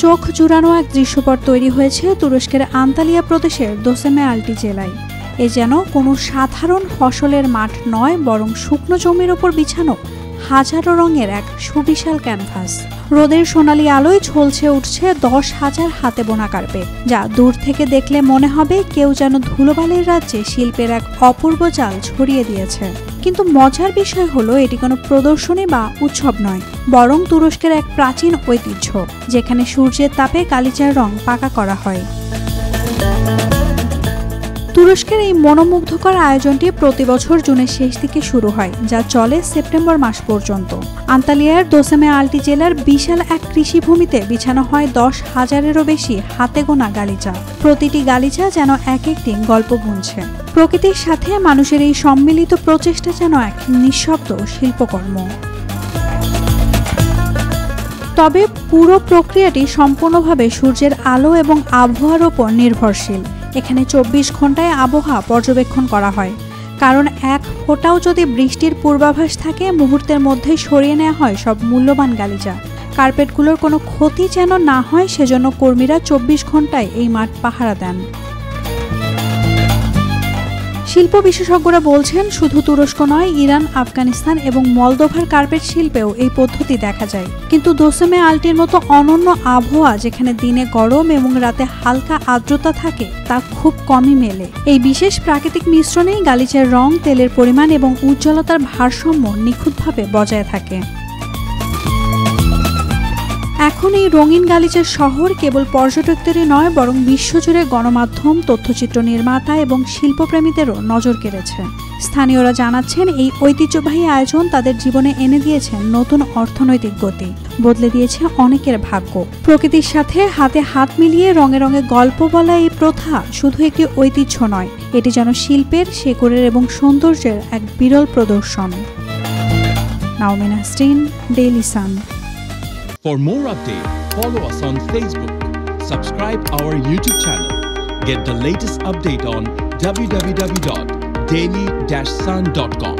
চোখ জুড়ানো এক দৃশ্যপট তৈরি হয়েছে তুরস্কের আন্তালিয়া প্রদেশের দোসেমে আলটি জেলায়। এ যেন কোনো সাধারণ ফসলের মাঠ নয়, বরং শুকনো জমির ওপর বিছানো হাজারো রঙের এক সুবিশাল ক্যানভাস। রোদের সোনালি আলোয় ঝলসে উঠছে 10,000 হাতে বোনা কার্পেট, যা দূর থেকে দেখলে মনে হবে কেউ যেন ধুলোবালির রাজ্যে শিল্পের এক অপূর্ব জাল ছড়িয়ে দিয়েছে। কিন্তু মজার বিষয় হলো, এটি কোনো প্রদর্শনী বা উৎসব নয়, বরং তুরস্কের এক প্রাচীন ঐতিহ্য, যেখানে সূর্যের তাপে গালিচার রং পাকা করা হয়। তুরস্কের এই মনোমুগ্ধকর আয়োজনটি প্রতি বছর জুনের শেষ দিকে শুরু হয়, যা চলে সেপ্টেম্বর মাস পর্যন্ত। আন্তালিয়ার দোসেমে আলটি জেলার বিশাল এক কৃষিভূমিতে বিছানো হয় 10,000-এরও বেশি হাতে গোনা গালিচা। প্রতিটি গালিচা যেন এক একটি গল্প বুনছে। প্রকৃতির সাথে মানুষের এই সম্মিলিত প্রচেষ্টা যেন এক নিঃশব্দ শিল্পকর্ম। তবে পুরো প্রক্রিয়াটি সম্পূর্ণভাবে সূর্যের আলো এবং আবহাওয়ার ওপর নির্ভরশীল। এখানে 24 ঘন্টায় আবহাওয়া পর্যবেক্ষণ করা হয়, কারণ এক ফোঁটাও যদি বৃষ্টির পূর্বাভাস থাকে, মুহূর্তের মধ্যেই সরিয়ে নেওয়া হয় সব মূল্যবান গালিচা। কার্পেটগুলোর কোনো ক্ষতি যেন না হয়, সেজন্য কর্মীরা 24 ঘন্টায় এই মাঠ পাহারা দেন। শিল্প বিশেষজ্ঞরা বলছেন, শুধু তুরস্ক নয়, ইরান, আফগানিস্তান এবং মলদোভার কার্পেট শিল্পেও এই পদ্ধতি দেখা যায়। কিন্তু দোসেমে আলটির মতো অনন্য আবহাওয়া, যেখানে দিনে গরম এবং রাতে হালকা আর্দ্রতা থাকে, তা খুব কমই মেলে। এই বিশেষ প্রাকৃতিক মিশ্রণেই গালিচার রং, তেলের পরিমাণ এবং উজ্জ্বলতার ভারসাম্য নিখুঁতভাবে বজায় থাকে। এখন এই রঙিন গালিচার শহর কেবল পর্যটকদেরই নয়, বরং বিশ্বজুড়ে গণমাধ্যম, তথ্যচিত্র নির্মাতা এবং শিল্পপ্রেমীদেরও নজর কেড়েছে। স্থানীয়রা জানাচ্ছেন, এই ঐতিহ্যবাহী আয়োজন তাদের জীবনে এনে দিয়েছে নতুন অর্থনৈতিক গতি, বদলে দিয়েছে অনেকের ভাগ্য। প্রকৃতির সাথে হাতে হাত মিলিয়ে রঙে রঙে গল্প বলা এই প্রথা শুধু একটি ঐতিহ্য নয়, এটি যেন শিল্পের, শেকড়ের এবং সৌন্দর্যের এক বিরল প্রদর্শন। Naomi Nasrin, Daily Sun. For more updates, follow us on Facebook, subscribe our YouTube channel, get the latest update on www.daily-sun.com.